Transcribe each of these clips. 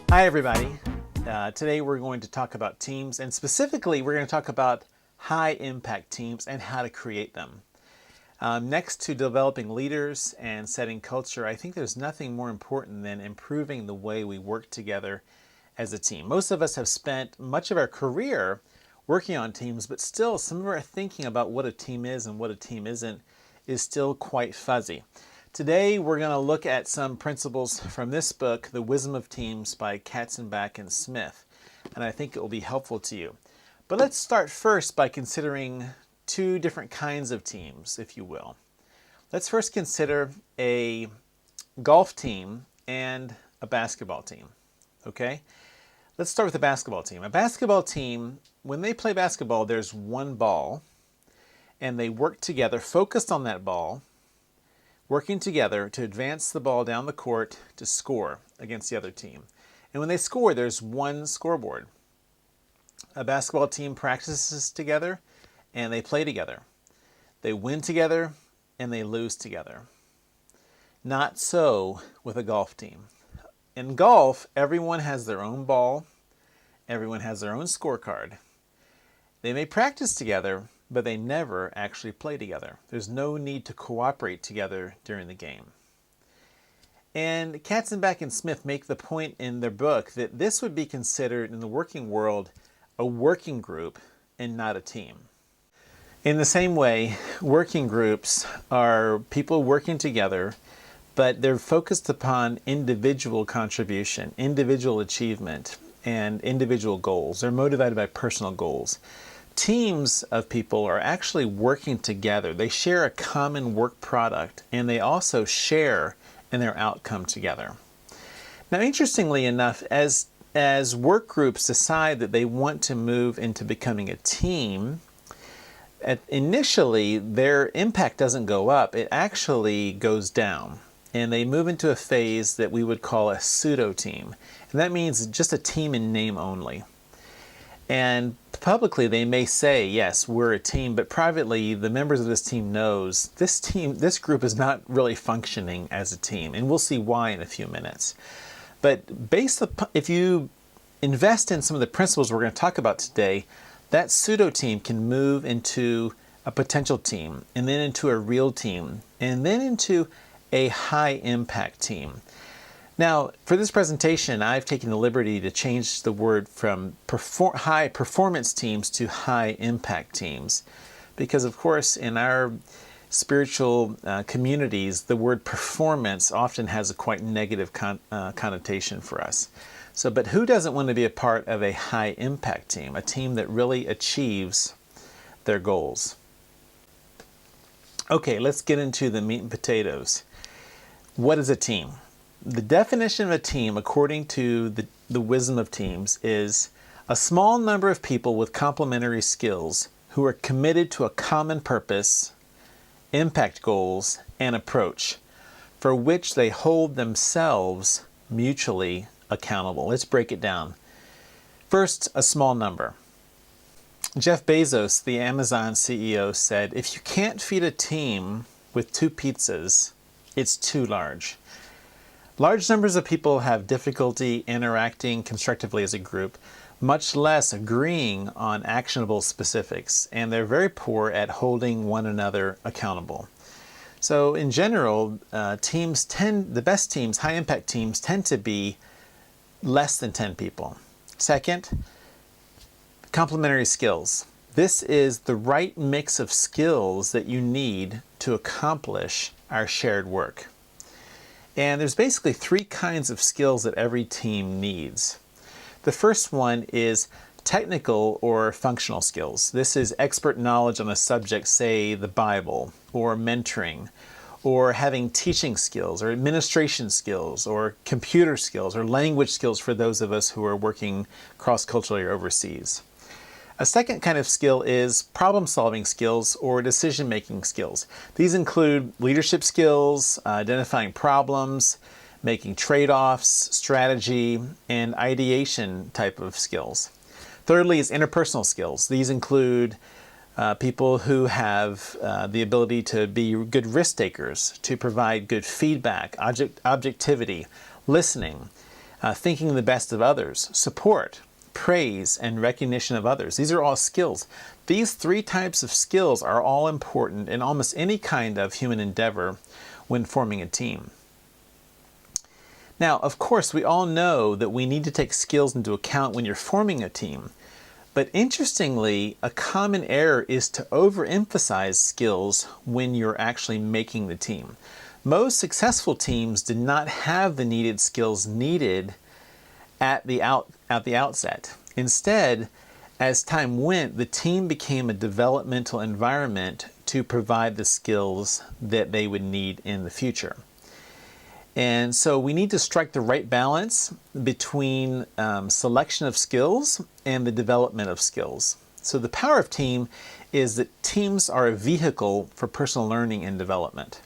Hi everybody. Today we're going to talk about teams, and specifically we're going to talk about high impact teams and how to create them. Next to developing leaders and setting culture, I think there's nothing more important than improving the way we work together as a team. Most of us have spent much of our career working on teams, but still some of our thinking about what a team is and what a team isn't is still quite fuzzy. Today we're going to look at some principles from this book, The Wisdom of Teams by Katzenbach and Smith, and I think it will be helpful to you. But let's start first by considering two different kinds of teams, if you will. Let's first consider a golf team and a basketball team, okay? Let's start with the basketball team. A basketball team, when they play basketball, there's one ball, and they work together, focused on that ball, working together to advance the ball down the court to score against the other team. And when they score, there's one scoreboard. A basketball team practices together and they play together. They win together and they lose together. Not so with a golf team. In golf, everyone has their own ball, everyone has their own scorecard. They may practice together, but they never actually play together. There's no need to cooperate together during the game. And Katzenbach and Smith make the point in their book that this would be considered in the working world a working group and not a team. In the same way, working groups are people working together, but they're focused upon individual contribution, individual achievement, and individual goals. They're motivated by personal goals. Teams of people are actually working together. They share a common work product, and they also share in their outcome together. Now, interestingly enough, as work groups decide that they want to move into becoming a team, initially their impact doesn't go up, it actually goes down. And they move into a phase that we would call a pseudo team. And that means just a team in name only. And publicly they may say, yes, we're a team, but privately the members of this team knows this group is not really functioning as a team, and we'll see why in a few minutes. But if you invest in some of the principles we're going to talk about today, that pseudo team can move into a potential team, and then into a real team, and then into a high impact team. Now, for this presentation, I've taken the liberty to change the word from high performance teams to high impact teams. Because, of course, in our spiritual communities, the word performance often has a quite negative connotation for us. But who doesn't want to be a part of a high impact team, a team that really achieves their goals? Okay, let's get into the meat and potatoes. What is a team? The definition of a team, according to the Wisdom of Teams, is a small number of people with complementary skills who are committed to a common purpose, impact goals, and approach for which they hold themselves mutually accountable. Let's break it down. First, a small number. Jeff Bezos, the Amazon CEO, said, "If you can't feed a team with 2 pizzas, it's too large." Large numbers of people have difficulty interacting constructively as a group, much less agreeing on actionable specifics, and they're very poor at holding one another accountable. So in general, the best teams, high impact teams, tend to be less than 10 people. Second, complementary skills. This is the right mix of skills that you need to accomplish our shared work. And there's basically 3 kinds of skills that every team needs. The first one is technical or functional skills. This is expert knowledge on a subject, say the Bible, or mentoring, or having teaching skills, or administration skills, or computer skills, or language skills for those of us who are working cross-culturally or overseas. A second kind of skill is problem-solving skills or decision-making skills. These include leadership skills, identifying problems, making trade-offs, strategy, and ideation type of skills. Thirdly is interpersonal skills. These include people who have the ability to be good risk takers, to provide good feedback, objectivity, listening, thinking the best of others, support, praise, and recognition of others. These are all skills. These three types of skills are all important in almost any kind of human endeavor when forming a team. Now, of course, we all know that we need to take skills into account when you're forming a team. But interestingly, a common error is to overemphasize skills when you're actually making the team. Most successful teams did not have the needed skills needed at the outset. Instead, as time went, the team became a developmental environment to provide the skills that they would need in the future. And so we need to strike the right balance between selection of skills and the development of skills. So the power of team is that teams are a vehicle for personal learning and development.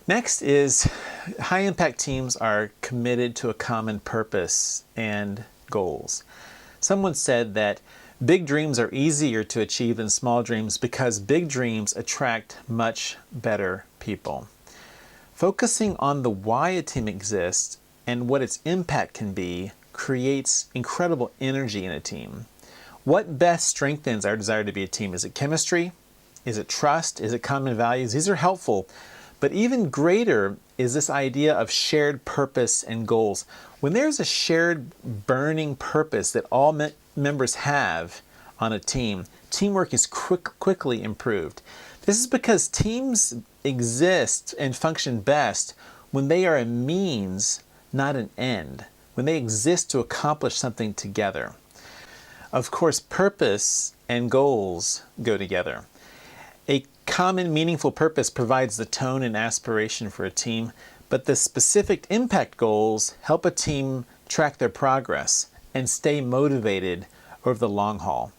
Next is high impact teams are committed to a common purpose and goals. Someone said that big dreams are easier to achieve than small dreams because big dreams attract much better people. Focusing on the why a team exists and what its impact can be creates incredible energy in a team. What best strengthens our desire to be a team? Is it chemistry? Is it trust? Is it common values? These are helpful, but even greater is this idea of shared purpose and goals. When there's a shared burning purpose that all members have on a team, teamwork is quickly improved. This is because teams exist and function best when they are a means, not an end, when they exist to accomplish something together. Of course, purpose and goals go together. A common meaningful purpose provides the tone and aspiration for a team, but the specific impact goals help a team track their progress and stay motivated over the long haul.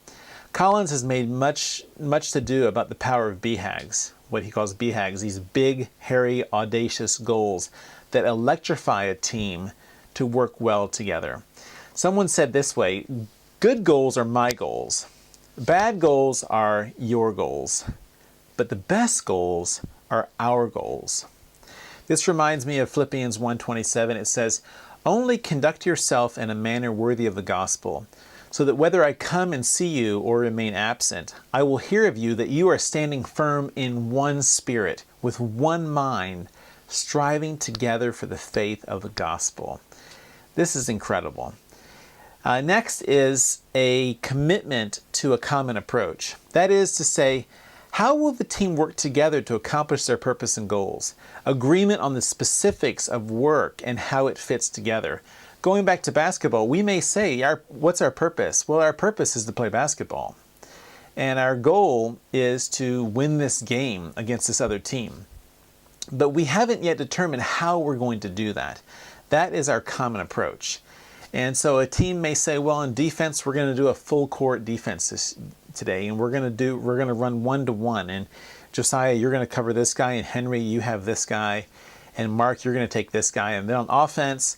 Collins has made much to do about the power of BHAGs, what he calls BHAGs, these big, hairy, audacious goals that electrify a team to work well together. Someone said this way, good goals are my goals. Bad goals are your goals. But the best goals are our goals. This reminds me of Philippians 1:27. It says, only conduct yourself in a manner worthy of the gospel, so that whether I come and see you or remain absent, I will hear of you that you are standing firm in one spirit, with one mind, striving together for the faith of the gospel. This is incredible. Next is a commitment to a common approach. That is to say, how will the team work together to accomplish their purpose and goals? Agreement on the specifics of work and how it fits together. Going back to basketball, we may say, what's our purpose? Well, our purpose is to play basketball. And our goal is to win this game against this other team. But we haven't yet determined how we're going to do that. That is our common approach. And so a team may say, well, in defense, we're going to do a full court defense today, and we're going to run 1-to-1. And Josiah, you're going to cover this guy, and Henry, you have this guy, and Mark, you're going to take this guy. And then on offense,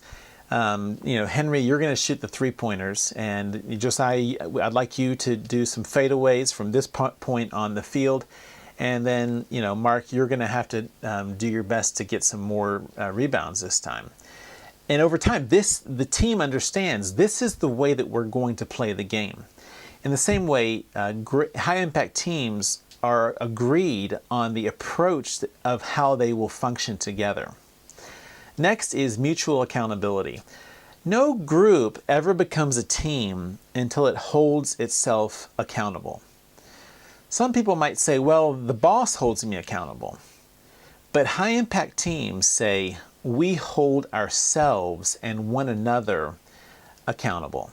Henry, you're going to shoot the 3-pointers, and Josiah, I'd like you to do some fadeaways from this point on the field. And then, Mark, you're going to have to do your best to get some more rebounds this time. And over time, the team understands this is the way that we're going to play the game. In the same way, high-impact teams are agreed on the approach of how they will function together. Next is mutual accountability. No group ever becomes a team until it holds itself accountable. Some people might say, well, the boss holds me accountable. But high-impact teams say, we hold ourselves and one another accountable.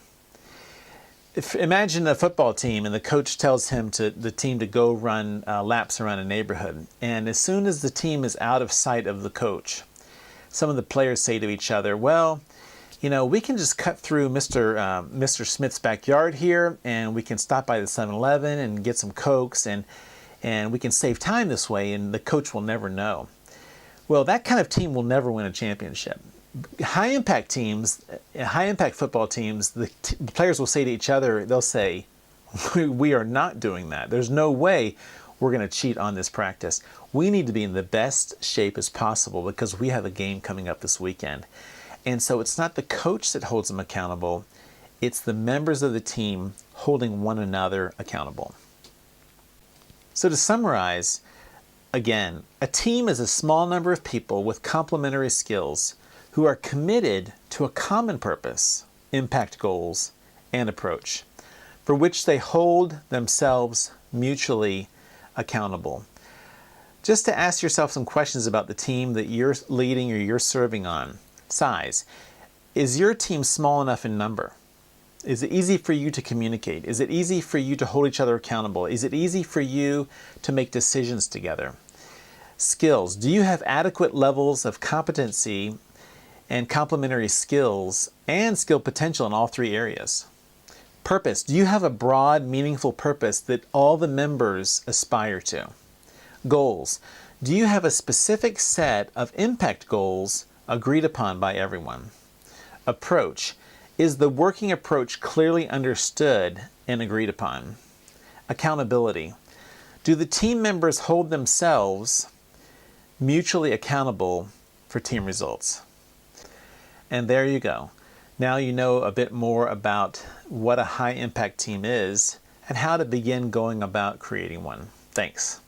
Imagine a football team and the coach tells the team to go run laps around a neighborhood. And as soon as the team is out of sight of the coach, some of the players say to each other, well, we can just cut through Mr. Smith's backyard here, and we can stop by the 7-Eleven and get some Cokes, and we can save time this way, and the coach will never know. Well, that kind of team will never win a championship. High-impact teams, high-impact football teams, the players will say to each other, they'll say, We are not doing that. There's no way we're going to cheat on this practice. We need to be in the best shape as possible because we have a game coming up this weekend. And so it's not the coach that holds them accountable, it's the members of the team holding one another accountable. So to summarize, again, a team is a small number of people with complementary skills who are committed to a common purpose, impact goals, and approach, for which they hold themselves mutually accountable. Just to ask yourself some questions about the team that you're leading or you're serving on. Size. Is your team small enough in number? Is it easy for you to communicate? Is it easy for you to hold each other accountable? Is it easy for you to make decisions together? Skills. Do you have adequate levels of competency and complementary skills and skill potential in all three areas? Purpose. Do you have a broad, meaningful purpose that all the members aspire to? Goals. Do you have a specific set of impact goals agreed upon by everyone? Approach. Is the working approach clearly understood and agreed upon? Accountability. Do the team members hold themselves mutually accountable for team results? And there you go. Now you know a bit more about what a high impact team is and how to begin going about creating one. Thanks.